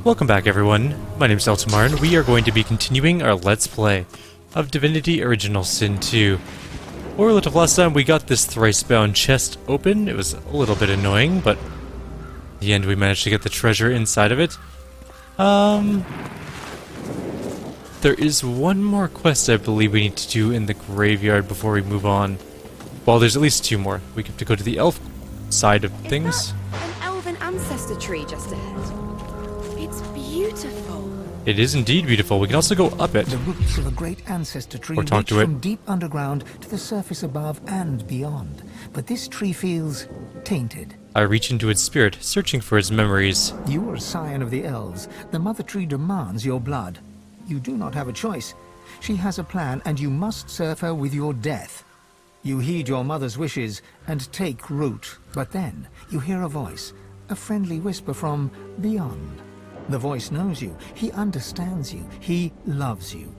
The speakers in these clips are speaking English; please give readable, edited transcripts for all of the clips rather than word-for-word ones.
Welcome back everyone, my name is Eltimar and we are going to be continuing our Let's Play of Divinity Original Sin 2. Where we left off last time, we got this thrice-bound chest open. It was a little bit annoying, but in the end we managed to get the treasure inside of it. There is one more quest I believe we need to do in the graveyard before we move on. Well, there's at least two more. We have to go to the elf side of things. Is that an elven ancestor tree just ahead? It's beautiful. It is indeed beautiful. We can also go up it. The roots of a great ancestor tree Or talk reach to it. from deep underground to the surface above and beyond. But this tree feels tainted. I reach into its spirit, searching for its memories. You are a scion of the elves. The mother tree demands your blood. You do not have a choice. She has a plan, and you must serve her with your death. You heed your mother's wishes and take root. But then you hear a voice, a friendly whisper from beyond. The voice knows you, he understands you, he loves you.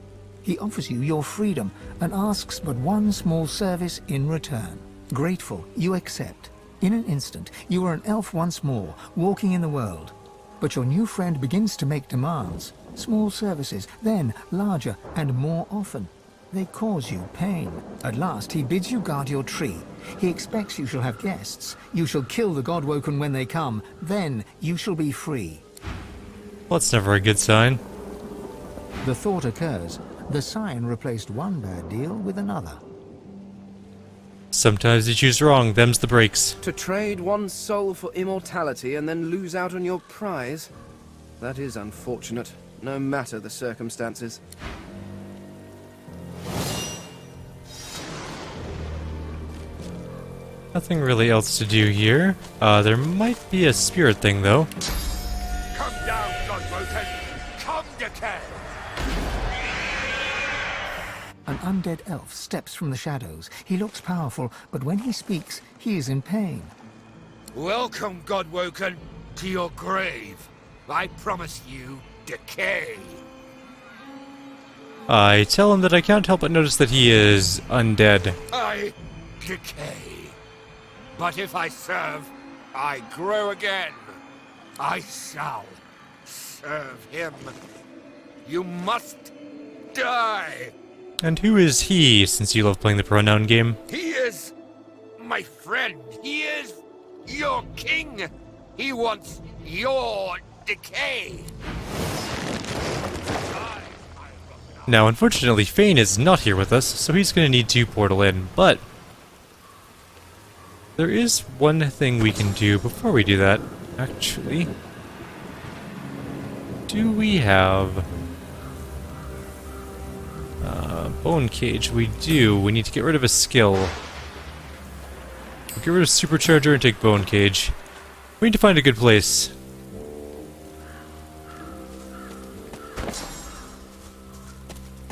He offers you your freedom and asks but one small service in return. Grateful, you accept. In an instant, you are an elf once more, walking in the world. But your new friend begins to make demands. Small services, then larger and more often. They cause you pain. At last, he bids you guard your tree. He expects you shall have guests. You shall kill the Godwoken when they come. Then you shall be free. Well, that's never a good sign. The thought occurs. The scion replaced one bad deal with another. Sometimes you choose wrong, them's the breaks. To trade one's soul for immortality and then lose out on your prize? That is unfortunate, no matter the circumstances. Nothing really else to do here. There might be a spirit thing, though. Come down, Godwoken! Come, decay! An undead elf steps from the shadows. He looks powerful, but when he speaks, he is in pain. Welcome, Godwoken, to your grave. I promise you decay. I tell him that I can't help but notice that he is undead. I decay. But if I serve, I grow again. I shall serve him. You must die. And who is he, since you love playing the pronoun game? He is my friend. He is your king. He wants your decay. Now, unfortunately, Fane is not here with us, so he's going to need to portal in, but there is one thing we can do before we do that, actually. Do we have Bone Cage? We do. We need to get rid of a skill. We'll get rid of Supercharger and take Bone Cage. We need to find a good place.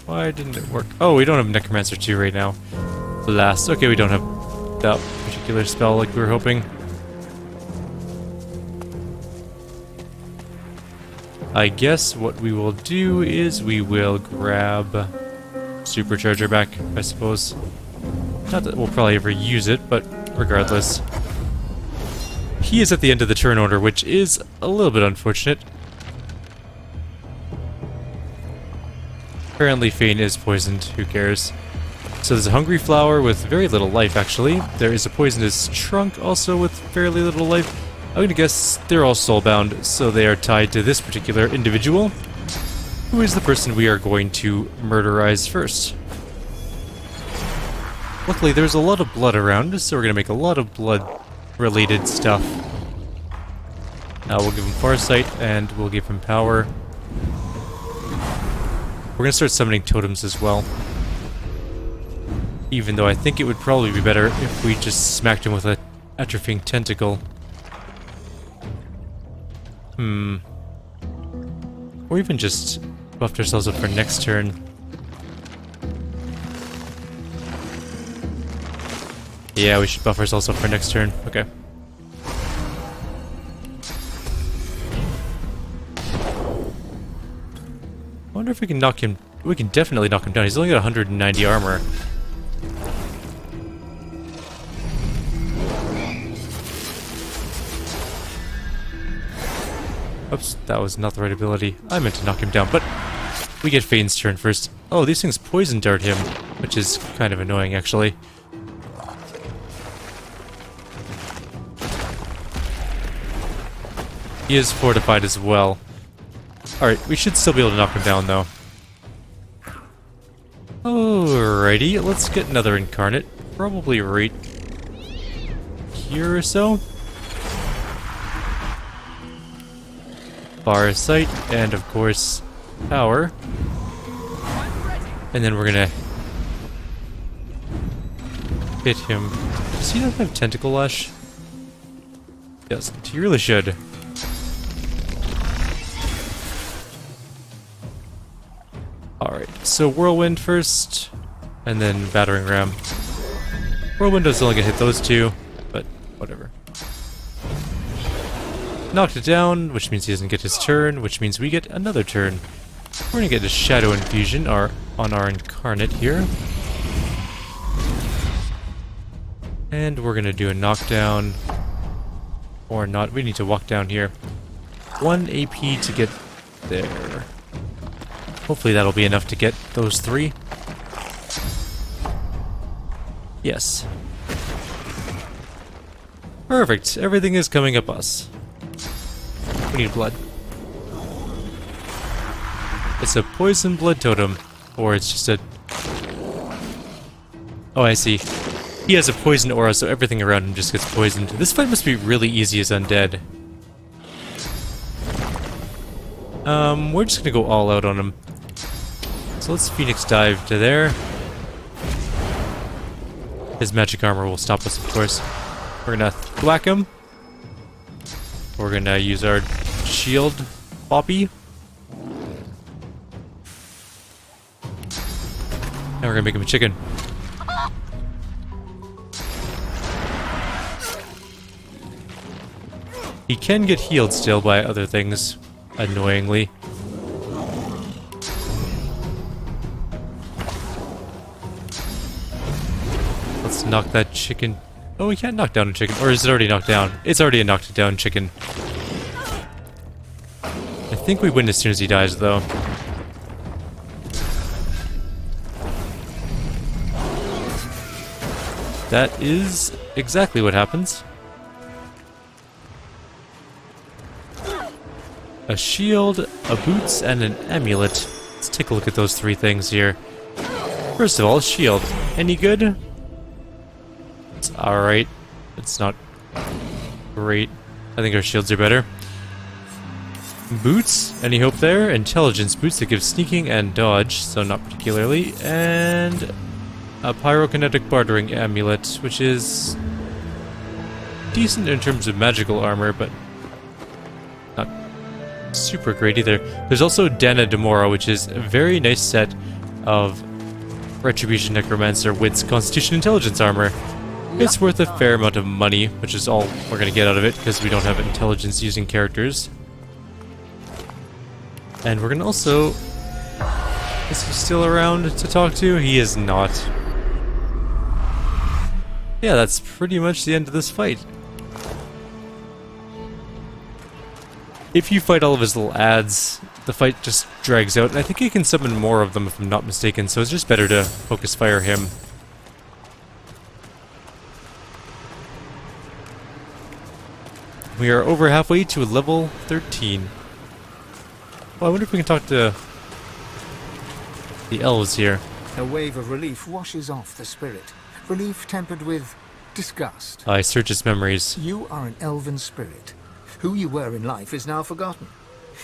Why didn't it work? Oh, we don't have Necromancer 2 right now. Blast. Okay, we don't have that particular spell like we were hoping. I guess what we will do is we will grab Supercharger back, I suppose. Not that we'll probably ever use it, but regardless. He is at the end of the turn order, which is a little bit unfortunate. Apparently Fane is poisoned, who cares. So there's a hungry flower with very little life, actually. There is a poisonous trunk also with fairly little life. I'm gonna guess they're all soulbound, so they are tied to this particular individual, who is the person we are going to murderize first. Luckily, there's a lot of blood around, so we're gonna make a lot of blood-related stuff. Now we'll give him Farsight, and we'll give him power. We're gonna start summoning totems as well. Even though I think it would probably be better if we just smacked him with a atrophying tentacle. Or even just buffed ourselves up for next turn. Yeah, we should buff ourselves up for next turn. Okay. I wonder if we can knock him... We can definitely knock him down. He's only got 190 armor. Oops, that was not the right ability. I meant to knock him down, but we get Fane's turn first. Oh, these things poison dart him, which is kind of annoying, actually. He is fortified as well. Alright, we should still be able to knock him down, though. Alrighty, let's get another incarnate. Probably right here or so. Bar of sight, and of course, power. And then we're gonna hit him. Does he not have tentacle lash? Yes, he really should. Alright, so Whirlwind first, and then Battering Ram. Whirlwind is only gonna hit those two, but whatever. Knocked it down, which means he doesn't get his turn, which means we get another turn. We're gonna get a Shadow Infusion on our Incarnate here. And we're gonna do a knockdown. Or not, we need to walk down here. 1 AP to get there. Hopefully that'll be enough to get those 3. Yes. Perfect. Everything is coming up us. We need blood. It's a poison blood totem. Or it's just a... Oh, I see. He has a poison aura, so everything around him just gets poisoned. This fight must be really easy as undead. We're just gonna go all out on him. So let's Phoenix dive to there. His magic armor will stop us, of course. We're gonna thwack him. We're gonna use our shield, Poppy. And we're gonna make him a chicken. He can get healed still by other things, annoyingly. Let's knock that chicken. Oh, we can't knock down a chicken. Or is it already knocked down? It's already a knocked down chicken. I think we win as soon as he dies, though. That is exactly what happens. A shield, a boots, and an amulet. Let's take a look at those 3 things here. First of all, shield. Any good? It's alright. It's not great. I think our shields are better. Boots? Any hope there? Intelligence boots that give sneaking and dodge, so not particularly. And a pyrokinetic bartering amulet, which is decent in terms of magical armor, but not super great either. There's also Dana Demora, which is a very nice set of Retribution Necromancer, Wits, Constitution, Intelligence armor. It's worth a fair amount of money, which is all we're gonna get out of it, because we don't have intelligence using characters. And we're gonna also... Is he still around to talk to? He is not. Yeah, that's pretty much the end of this fight. If you fight all of his little ads, the fight just drags out, and I think he can summon more of them if I'm not mistaken, so it's just better to focus fire him. We are over halfway to level 13. Well, I wonder if we can talk to the elves here. A wave of relief washes off the spirit. Relief tempered with disgust. I search its memories. You are an elven spirit. Who you were in life is now forgotten.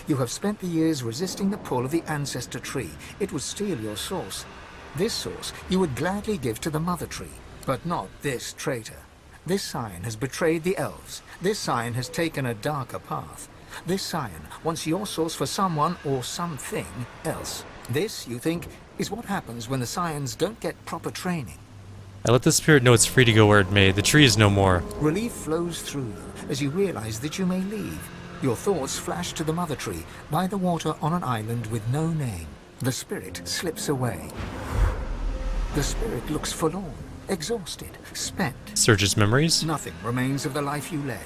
You have spent the years resisting the pull of the ancestor tree. It would steal your source. This source you would gladly give to the mother tree, but not this traitor. This scion has betrayed the elves. This scion has taken a darker path. This scion wants your source for someone or something else. This, you think, is what happens when the scions don't get proper training. I let the spirit know it's free to go where it may. The tree is no more. Relief flows through you as you realize that you may leave. Your thoughts flash to the mother tree by the water on an island with no name. The spirit slips away. The spirit looks forlorn, exhausted, spent. Searches memories. Nothing remains of the life you led.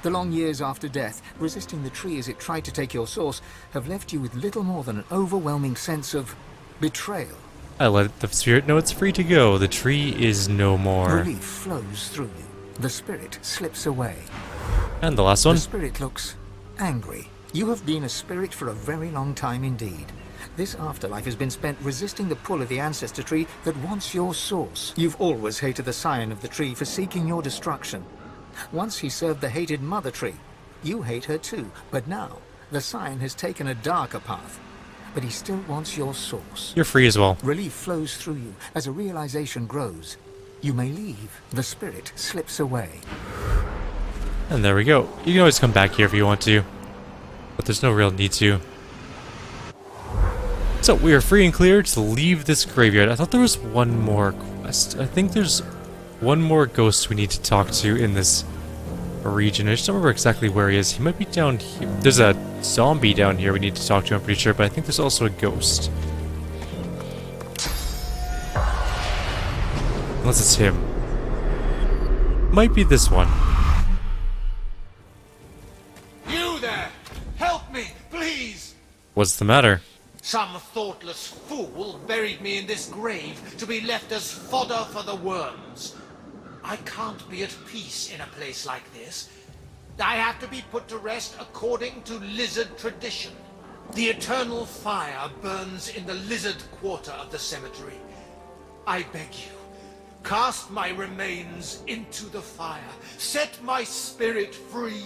The long years after death, resisting the tree as it tried to take your source, have left you with little more than an overwhelming sense of betrayal. I let the spirit know it's free to go. The tree is no more. Relief flows through you. The spirit slips away. And the last one. The spirit looks angry. You have been a spirit for a very long time indeed. This afterlife has been spent resisting the pull of the ancestor tree that wants your source. You've always hated the scion of the tree for seeking your destruction. Once he served the hated mother tree. You hate her too, but now the scion has taken a darker path. But he still wants your source. You're free as well. Relief flows through you as a realization grows. You may leave. The spirit slips away. And there we go. You can always come back here if you want to. But there's no real need to. So, we are free and clear to leave this graveyard. I thought there was one more quest. I think there's one more ghost we need to talk to in this region. I just don't remember exactly where he is. He might be down here. There's a zombie down here we need to talk to, I'm pretty sure, but I think there's also a ghost. Unless it's him. Might be this one. You there! Help me, please! What's the matter? Some thoughtless fool buried me in this grave to be left as fodder for the worms. I can't be at peace in a place like this. I have to be put to rest according to lizard tradition. The eternal fire burns in the lizard quarter of the cemetery. I beg you, cast my remains into the fire. Set my spirit free.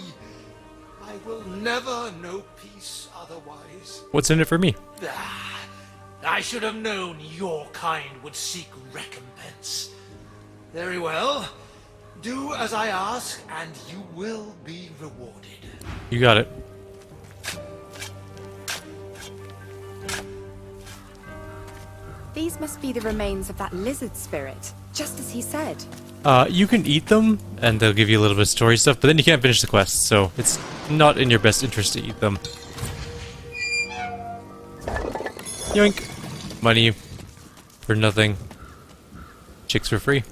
I will never know peace otherwise. What's in it for me? I should have known your kind would seek recompense. Very well. Do as I ask, and you will be rewarded. You got it. These must be the remains of that lizard spirit, just as he said. You can eat them, and they'll give you a little bit of story stuff, but then you can't finish the quest, so it's not in your best interest to eat them. Yoink! Money for nothing. Chicks for free.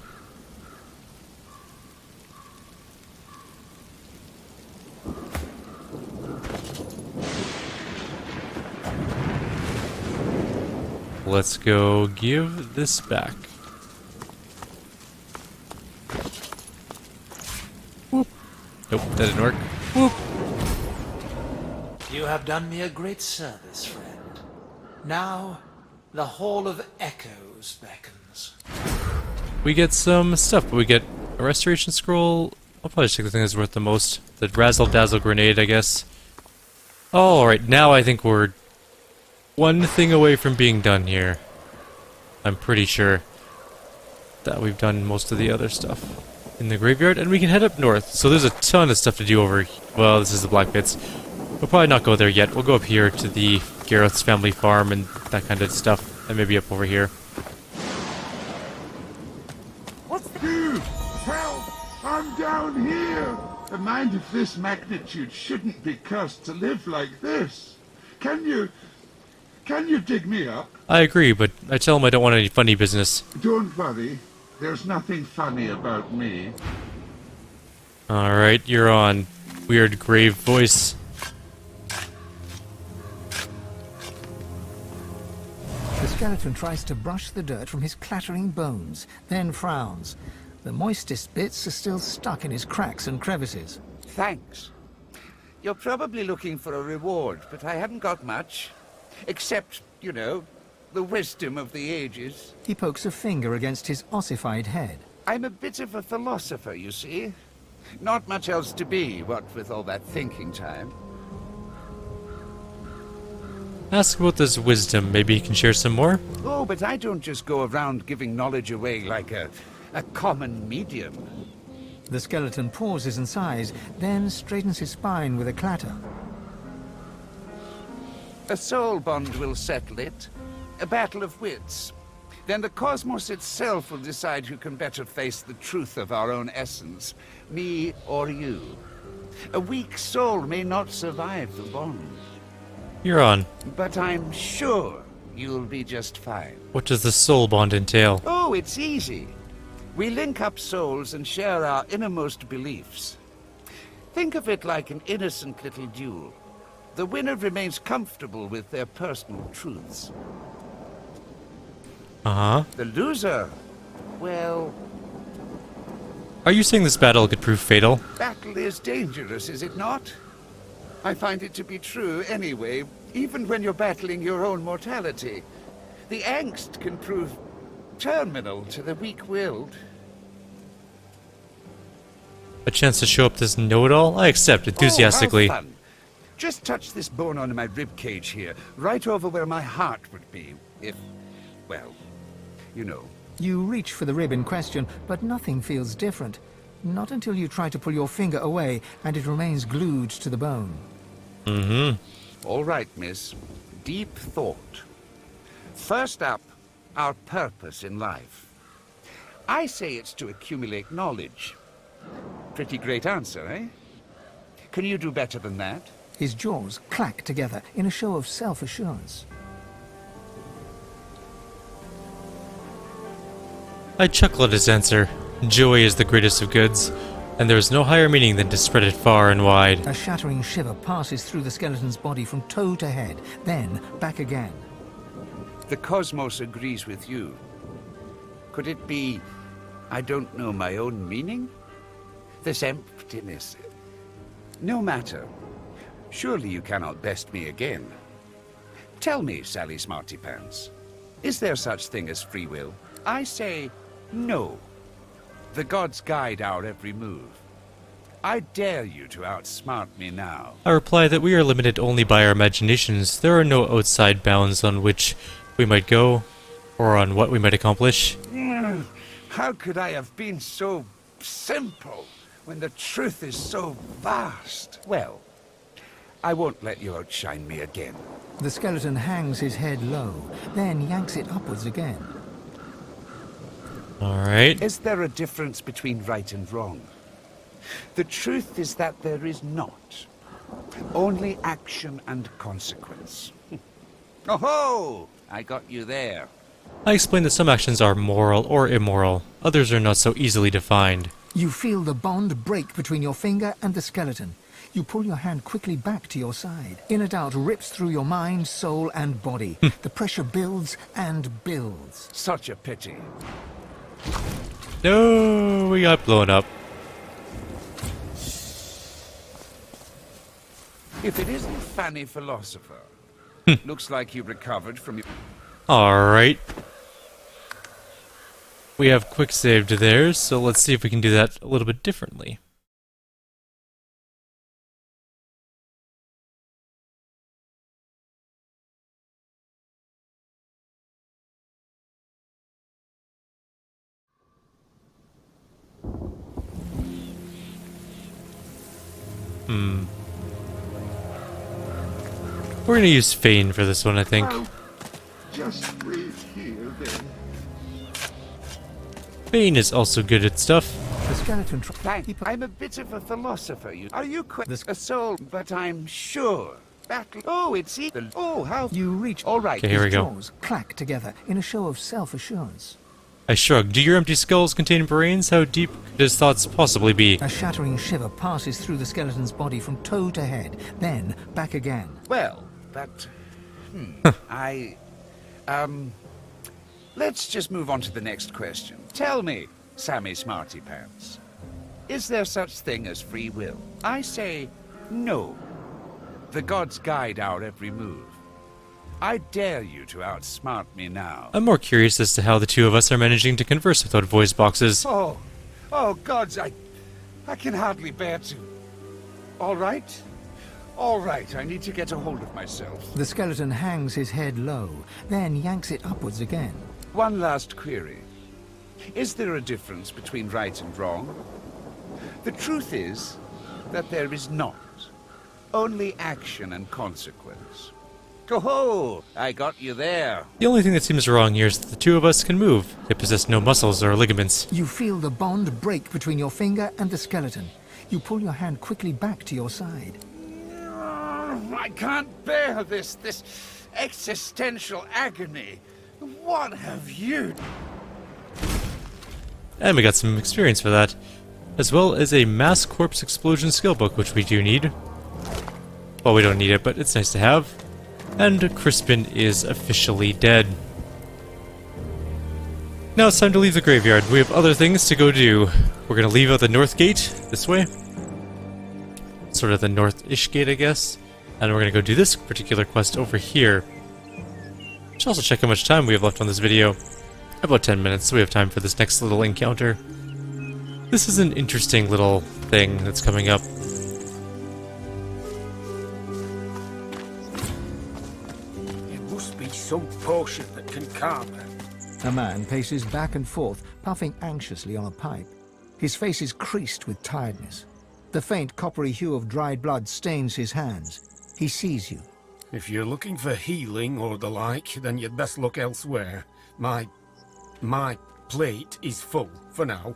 Let's go give this back. Whoop. Nope, that didn't work. Whoop. You have done me a great service, friend. Now, the Hall of Echoes beckons. We get some stuff, but we get a restoration scroll. I'll probably just take the thing that's worth the most. The Razzle Dazzle Grenade, I guess. Oh, alright, now I think we're one thing away from being done here. I'm pretty sure that we've done most of the other stuff in the graveyard, and we can head up north. So there's a ton of stuff to do over here. Well, this is the Black Pits. We'll probably not go there yet. We'll go up here to the Gareth's family farm and that kind of stuff, and maybe up over here. Dude, help! I'm down here! A mind of this magnitude shouldn't be cursed to live like this. Can you dig me up? I agree, but I tell him I don't want any funny business. Don't worry. There's nothing funny about me. Alright, you're on. Weird grave voice. The skeleton tries to brush the dirt from his clattering bones, then frowns. The moistest bits are still stuck in his cracks and crevices. Thanks. You're probably looking for a reward, but I haven't got much. Except, you know, the wisdom of the ages. He pokes a finger against his ossified head. I'm a bit of a philosopher, you see. Not much else to be, what with all that thinking time. Ask about this wisdom. Maybe he can share some more? Oh, but I don't just go around giving knowledge away like a common medium. The skeleton pauses and sighs, then straightens his spine with a clatter. A soul bond will settle it. A battle of wits. Then the cosmos itself will decide who can better face the truth of our own essence, me or you. A weak soul may not survive the bond. You're on. But I'm sure you'll be just fine. What does the soul bond entail? Oh, it's easy. We link up souls and share our innermost beliefs. Think of it like an innocent little duel. The winner remains comfortable with their personal truths. Uh-huh. The loser, well, Are you saying this battle could prove fatal? battle is dangerous, is it not? I find it to be true anyway, even when you're battling your own mortality. The angst can prove terminal to the weak-willed. A chance to show up this know-it-all? I accept enthusiastically. Oh, how fun. Just touch this bone on my rib cage here, right over where my heart would be, if, well, you know. You reach for the rib in question, but nothing feels different. Not until you try to pull your finger away and it remains glued to the bone. Mm-hmm. All right, miss. Deep thought. First up, our purpose in life. I say it's to accumulate knowledge. Pretty great answer, eh? Can you do better than that? His jaws clack together in a show of self-assurance. I chuckle at his answer. Joy is the greatest of goods, and there is no higher meaning than to spread it far and wide. A shattering shiver passes through the skeleton's body from toe to head, then back again. The cosmos agrees with you. Could it be, I don't know my own meaning? This emptiness. No matter. Surely you cannot best me again. Tell me, Sally Smartypants, is there such thing as free will? I say no. The gods guide our every move. I dare you to outsmart me now. I reply that we are limited only by our imaginations. There are no outside bounds on which we might go, or on what we might accomplish. How could I have been so simple when the truth is so vast? Well, I won't let you outshine me again. The skeleton hangs his head low, then yanks it upwards again. Alright. Is there a difference between right and wrong? The truth is that there is not. Only action and consequence. Oh-ho! I got you there. I explain that some actions are moral or immoral. Others are not so easily defined. You feel the bond break between your finger and the skeleton. You pull your hand quickly back to your side. Inner doubt rips through your mind, soul, and body. The pressure builds and builds. Such a pity. No, we got blown up. If it isn't Fanny Philosopher, looks like you recovered from your... Alright. We have quick saved there, so let's see if we can do that a little bit differently. We're gonna use Feign for this one, I think. Well, just breathe here, then. Feign is also good at stuff. The skeleton I'm a bit of a philosopher. Are you a soul? But I'm sure. Battle. Oh, it's equal. Oh, how... You reach... All right. Okay, here we His go. jaws clack together in a show of self-assurance. I shrug. Do your empty skulls contain brains? How deep could his thoughts possibly be? A shattering shiver passes through the skeleton's body from toe to head, then back again. Well, but... Let's just move on to the next question. Tell me, Sammy Smartypants, is there such thing as free will? I say no. The gods guide our every move. I dare you to outsmart me now. I'm more curious as to how the two of us are managing to converse without voice boxes. Oh gods, I can hardly bear to. All right, I need to get a hold of myself. The skeleton hangs his head low, then yanks it upwards again. One last query. Is there a difference between right and wrong? The truth is that there is not. Only action and consequence. Oh-ho! I got you there. The only thing that seems wrong here is that the two of us can move. They possess no muscles or ligaments. You feel the bond break between your finger and the skeleton. You pull your hand quickly back to your side. I can't bear this existential agony. What have you... And we got some experience for that. as well as a mass corpse explosion skill book, which we do need. Well, we don't need it, but it's nice to have. And Crispin is officially dead. Now it's time to leave the graveyard. We have other things to go do. We're going to leave out the north gate, this way. Sort of the north-ish gate, I guess. And we're going to go do this particular quest over here. Should also check how much time we have left on this video. About 10 minutes, so we have time for this next little encounter. This is an interesting little thing that's coming up. It must be some potion that can calm her. A man paces back and forth, puffing anxiously on a pipe. His face is creased with tiredness. The faint coppery hue of dried blood stains his hands. He sees you. If you're looking for healing or the like, then you'd best look elsewhere. My plate is full for now.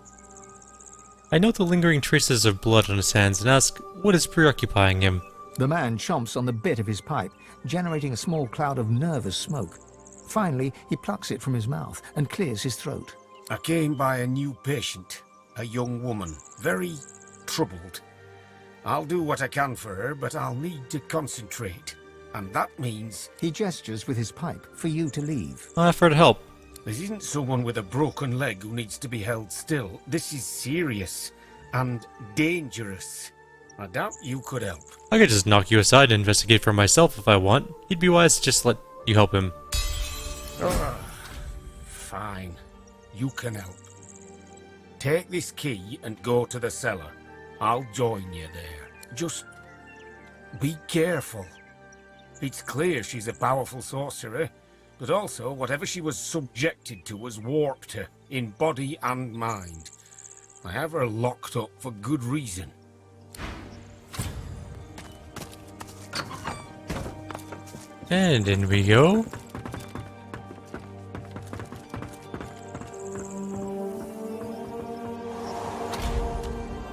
I note the lingering traces of blood on his hands and ask what is preoccupying him. The man chomps on the bit of his pipe, generating a small cloud of nervous smoke. Finally, he plucks it from his mouth and clears his throat. I came by a new patient, a young woman, very troubled. I'll do what I can for her, but I'll need to concentrate. And that means... He gestures with his pipe for you to leave. I'll offer to help. This isn't someone with a broken leg who needs to be held still. This is serious and dangerous. I doubt you could help. I could just knock you aside and investigate for myself if I want. He'd be wise to just let you help him. Fine. You can help. Take this key and go to the cellar. I'll join you there. Just be careful. It's clear she's a powerful sorcerer, but also whatever she was subjected to has warped her, in body and mind. I have her locked up for good reason. And in we go.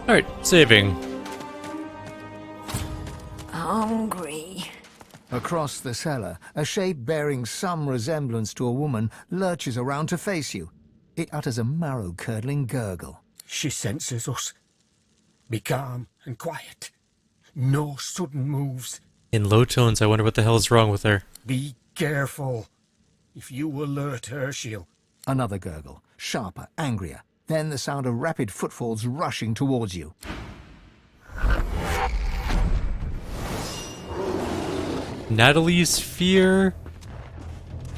Alright, saving. Hungry. Across the cellar, a shape bearing some resemblance to a woman lurches around to face you. It utters a marrow-curdling gurgle. She senses us. Be calm and quiet. No sudden moves. In low tones, I wonder what the hell is wrong with her. Be careful. If you alert her, she'll... Another gurgle, sharper, angrier. Then the sound of rapid footfalls rushing towards you. Natalie's fear,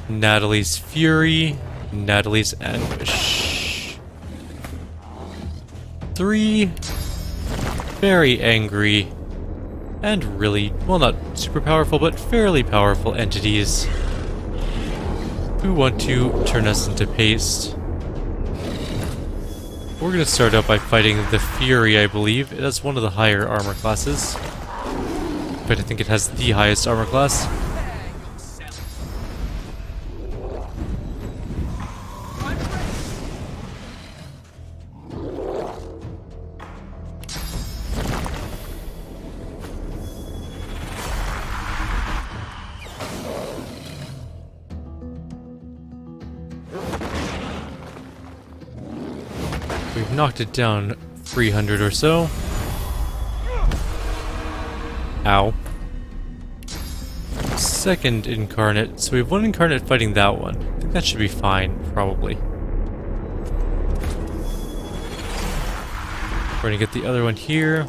Natalie's fury, Natalie's anguish. 3 very angry and really, well, not super powerful, but fairly powerful entities who want to turn us into paste. We're going to start out by fighting the Fury, I believe. It has one of the higher armor classes. But I think it has the highest armor class. We've knocked it down 300 or so. Ow. Second incarnate. So we have one incarnate fighting that one. I think that should be fine, probably. We're gonna get the other one here.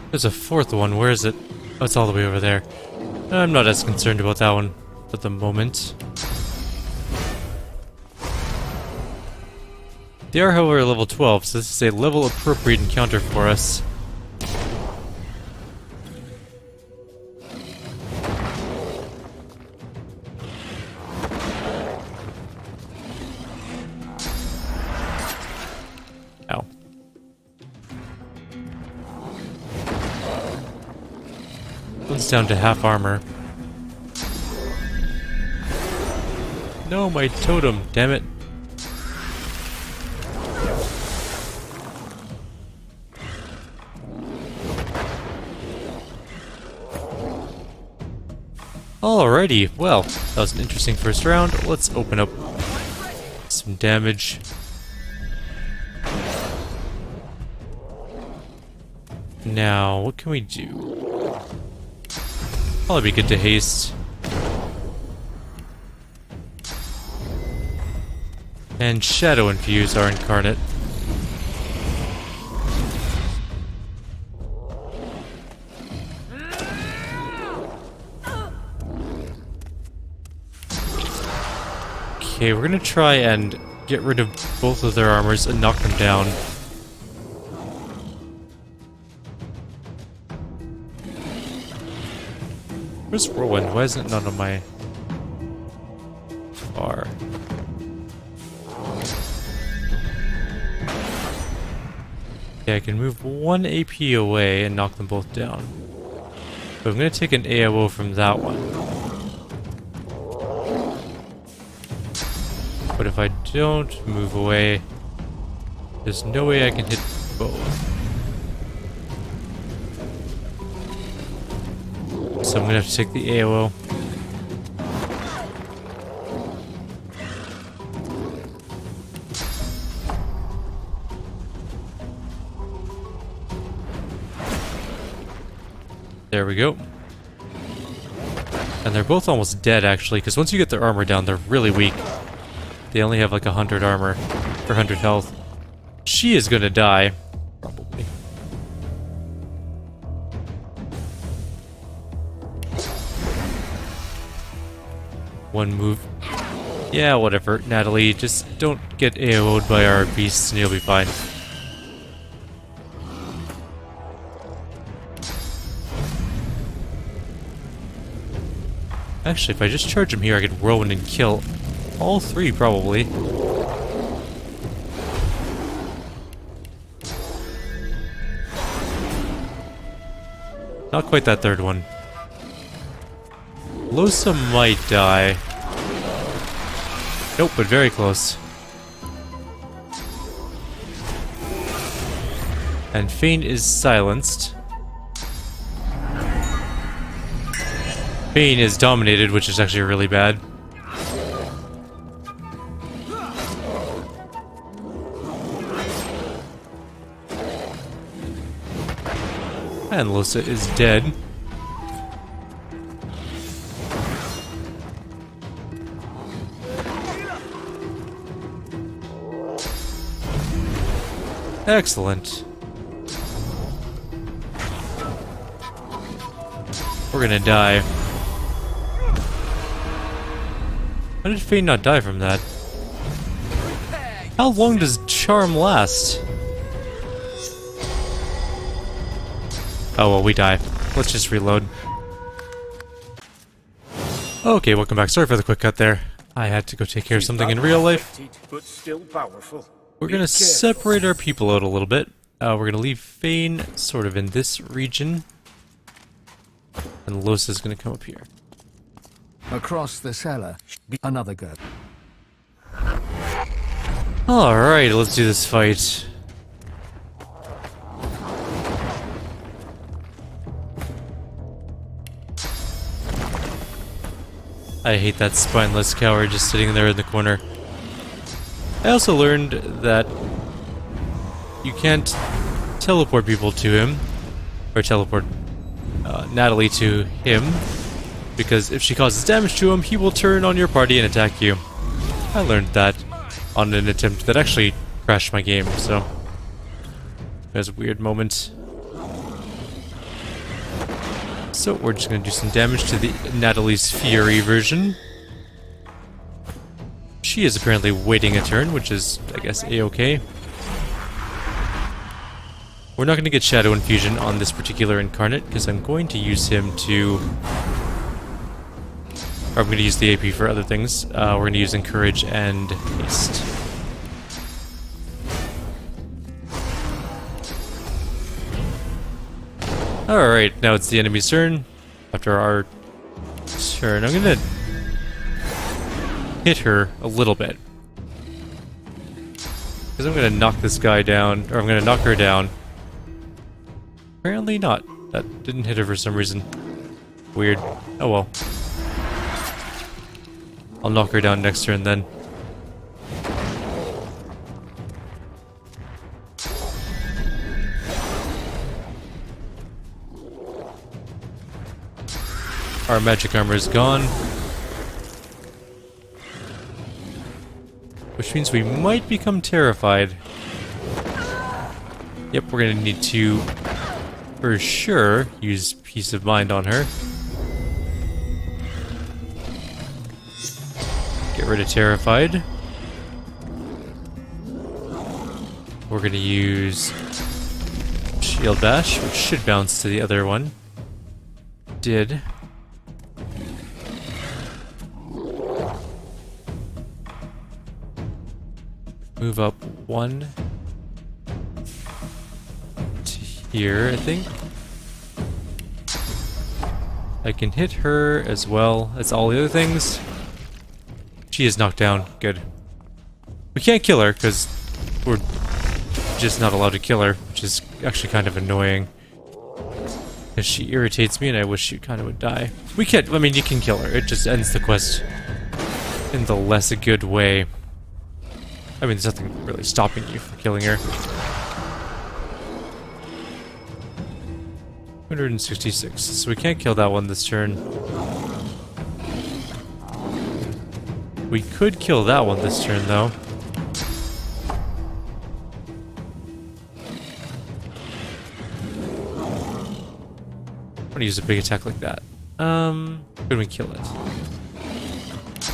There's a fourth one. Where is it? Oh, it's all the way over there. I'm not as concerned about that one at the moment. They are, however, level 12, so this is a level appropriate encounter for us. Ow. One's down to half armor. No, my totem, damn it. Alrighty, well, that was an interesting first round. Let's open up some damage. Now, what can we do? Probably be good to haste. And Shadow Infuse our incarnate. Okay, we're gonna try and get rid of both of their armors and knock them down. Where's Whirlwind? Why isn't it none of my bar? Yeah, I can move 1 AP away and knock them both down. But I'm gonna take an AOO from that one. But if I don't move away, there's no way I can hit both. So I'm gonna have to take the AOO. There we go. And they're both almost dead, actually, because once you get their armor down, they're really weak. They only have like 100 armor, or 100 health. She is gonna die. Probably. One move. Yeah, whatever. Natalie, just don't get AO'd by our beasts and you'll be fine. Actually, if I just charge him here, I could whirlwind and kill all three, probably. Not quite that third one. Losa might die. Nope, but very close. And Fane is silenced. Fane is dominated, which is actually really bad. And Losa is dead. Excellent. We're gonna die. How did Fane not die from that? How long does Charm last? Oh well, we die. Let's just reload. Okay, welcome back. Sorry for the quick cut there. I had to go take care of something in real life. But still powerful. We're gonna separate our people out a little bit. We're gonna leave Fane sort of in this region. And Losa's gonna come up here. Across the cellar, another girl. Alright, let's do this fight. I hate that spineless coward just sitting there in the corner. I also learned that you can't teleport people to him, or teleport Natalie to him, because if she causes damage to him, he will turn on your party and attack you. I learned that on an attempt that actually crashed my game, so it was a weird moment. So we're just gonna do some damage to the Natalie's Fury version. She is apparently waiting a turn, which is, I guess, a-okay. We're not going to get Shadow Infusion on this particular incarnate, because I'm going to use him to... Or I'm going to use the AP for other things. We're going to use Encourage and Haste. Alright, now it's the enemy's turn. After our turn, I'm going to hit her a little bit. Because I'm going to knock this guy down, or I'm going to knock her down. Apparently not. That didn't hit her for some reason. Weird. Oh well. I'll knock her down next turn then. Our magic armor is gone. Which means we might become terrified. Yep, we're gonna need to, for sure, use Peace of Mind on her. Get rid of Terrified. We're gonna use Shield Bash, which should bounce to the other one. Did. Move up 1 to here, I think. I can hit her as well as all the other things. She is knocked down. Good. We can't kill her because we're just not allowed to kill her, which is actually kind of annoying. Because she irritates me and I wish she kind of would die. We can't, I mean, you can kill her. It just ends the quest in the less good way. I mean, there's nothing really stopping you from killing her. 166. So we can't kill that one this turn. We could kill that one this turn, though. I'm gonna use a big attack like that. Can we kill it?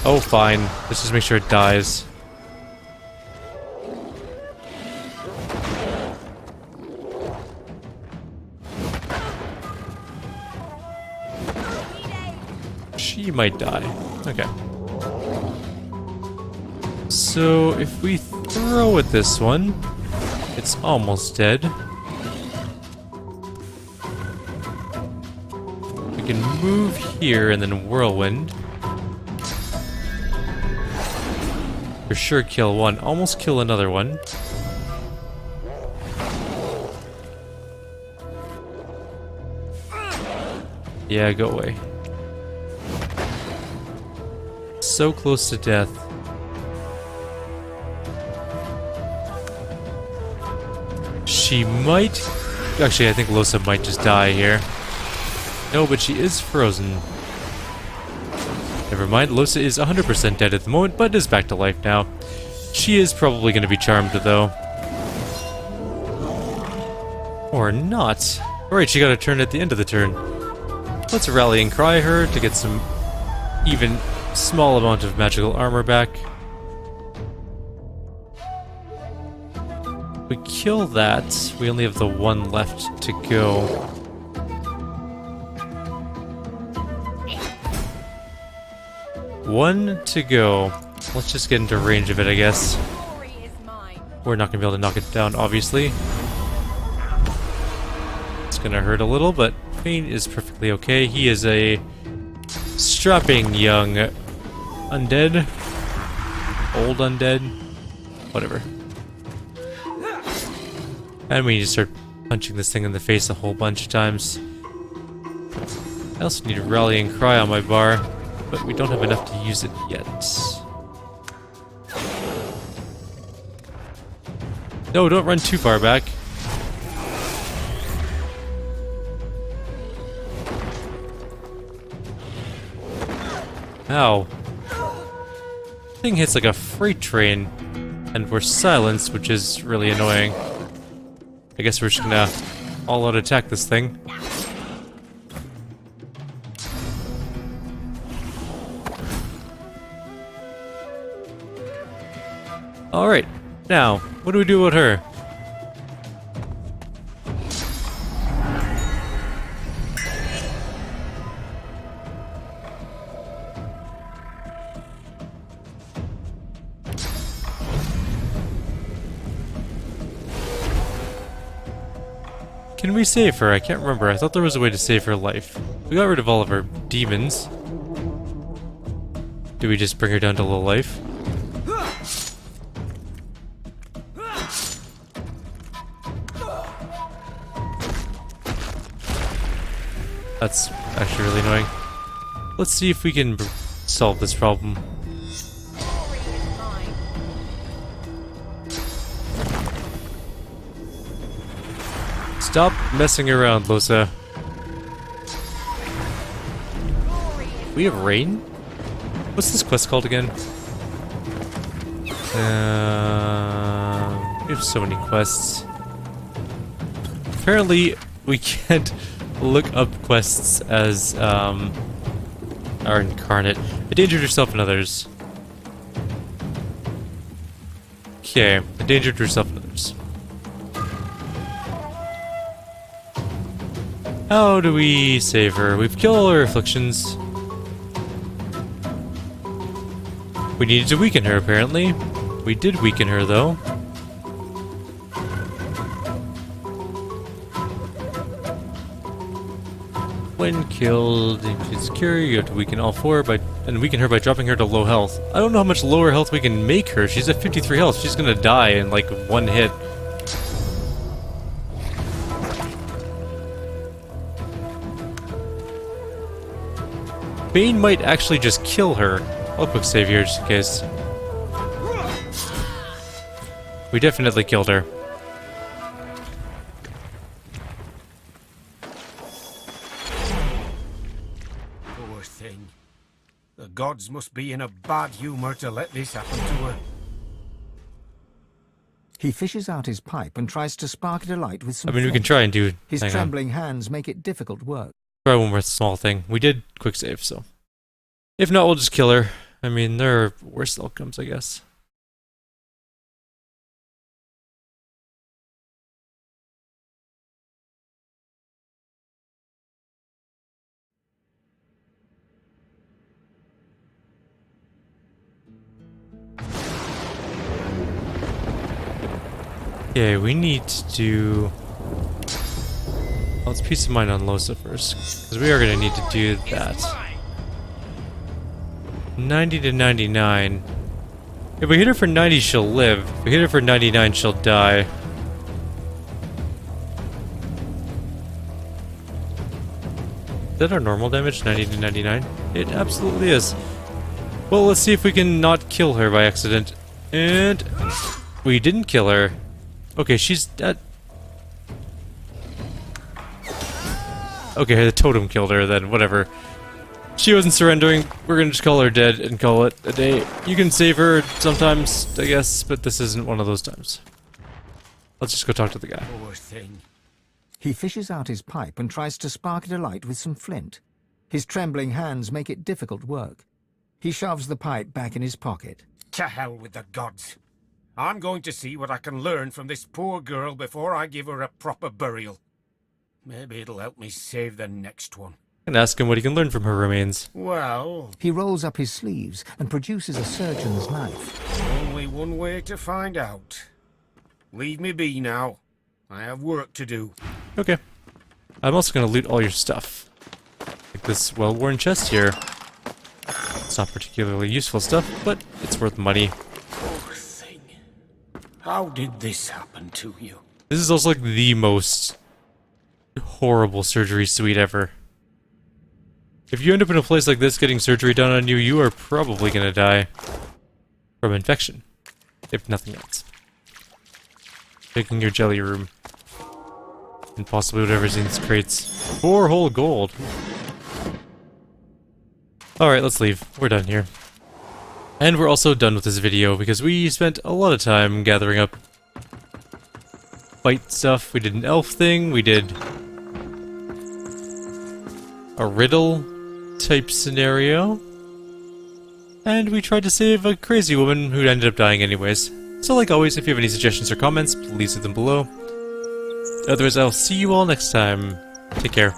Oh, fine. Let's just make sure it dies. She might die. Okay. So, if we throw at this one, it's almost dead. We can move here and then whirlwind. For sure kill one, almost kill another one. Yeah, go away. So close to death. She might... Actually, I think Lohse might just die here. No, but she is frozen. Never mind, Lohse is 100% dead at the moment, but is back to life now. She is probably going to be charmed, though. Or not. Alright, she got a turn at the end of the turn. Let's rally and cry her to get some even small amount of magical armor back. We kill that, we only have the one left to go. One to go. Let's just get into range of it, I guess. We're not gonna be able to knock it down, obviously. It's gonna hurt a little, but Fane is perfectly okay. He is a strapping young undead. Old undead. Whatever. And we need to start punching this thing in the face a whole bunch of times. I also need to rally and cry on my bar, but we don't have enough to use it yet. No, don't run too far back. Ow. Thing hits like a freight train, and we're silenced, which is really annoying. I guess we're just gonna all-out attack this thing. Alright, now, what do we do about her? Can we save her? I can't remember. I thought there was a way to save her life. We got rid of all of her demons. Do we just bring her down to low life? That's actually really annoying. Let's see if we can solve this problem. Stop messing around, Losa. We have rain? What's this quest called again? We have so many quests. Apparently, we can't look up quests as our incarnate. Endangered yourself and others. Okay, endangered yourself and others. How do we save her? We've killed all her afflictions. We needed to weaken her, apparently. We did weaken her, though. When killed, if she's secure, you have to weaken all four and weaken her by dropping her to low health. I don't know how much lower health we can make her. She's at 53 health. She's gonna die in like one hit. Bane might actually just kill her. I'll quick save here just in case. We definitely killed her. Poor thing. The gods must be in a bad humor to let this happen to her. He fishes out his pipe and tries to spark it alight with some I mean, we can flint. try and do... His hang on. trembling hands make it difficult work. Try one more small thing. We did quick save, so... If not, we'll just kill her. I mean, there are worse outcomes, I guess. Okay, we need to do... Let's peace of mind on Losa first, because we are going to need to do that. 90 to 99. If we hit her for 90, she'll live. If we hit her for 99, she'll die. Is that our normal damage, 90 to 99? It absolutely is. Well, let's see if we can not kill her by accident. And... we didn't kill her. Okay, she's dead. Okay, the totem killed her then, whatever. She wasn't surrendering. We're gonna just call her dead and call it a day. You can save her sometimes, I guess, but this isn't one of those times. Let's just go talk to the guy. Poor thing. He fishes out his pipe and tries to spark it alight with some flint. His trembling hands make it difficult work. He shoves the pipe back in his pocket. To hell with the gods. I'm going to see what I can learn from this poor girl before I give her a proper burial. Maybe it'll help me save the next one. And ask him what he can learn from her remains. Well... He rolls up his sleeves and produces a surgeon's knife. only one way to find out. Leave me be now. I have work to do. Okay. I'm also gonna loot all your stuff. Like this well-worn chest here. It's not particularly useful stuff, but it's worth money. Poor thing. How did this happen to you? This is also like the most horrible surgery suite ever. If you end up in a place like this getting surgery done on you, you are probably gonna die from infection, if nothing else. Taking your jelly room. And possibly whatever's in these crates. 4 whole gold. Alright, let's leave. We're done here. And we're also done with this video, because we spent a lot of time gathering up fight stuff. We did an elf thing, we did a riddle type scenario, and we tried to save a crazy woman who ended up dying anyways. So like always, if you have any suggestions or comments, please leave them below. Otherwise, I'll see you all next time. Take care.